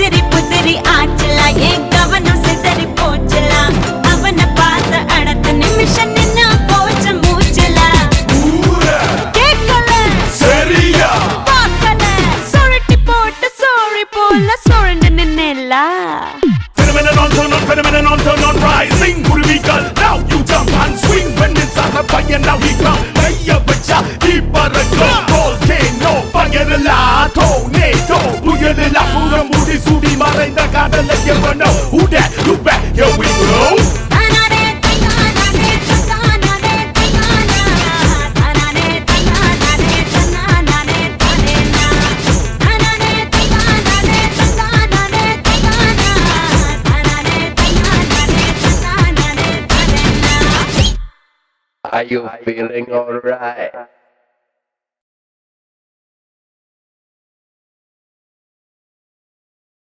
உதிரி புதிரி ஆச்சலா என் கவனம் சிதறி போச்சலா அவனை பார்த்த அடுத்த நிமிஷம் நின்னா போச்ச மூச்சலா கேட்கல சரியா பார்க்கல சுருட்டி போட்டு சோழி போல சுழண்டு நின்னேலா Phenomenon on turn on, phenomenon on turn on, rising குருவிகள் now you jump and swing when it's on the fire now we come கைய வச்சா இப்பறக்கும் volcano fire tornado புயலா புறம் மூடி சூடி மறைந்த காதல எவனோ who that you back here we go Are you feeling alright?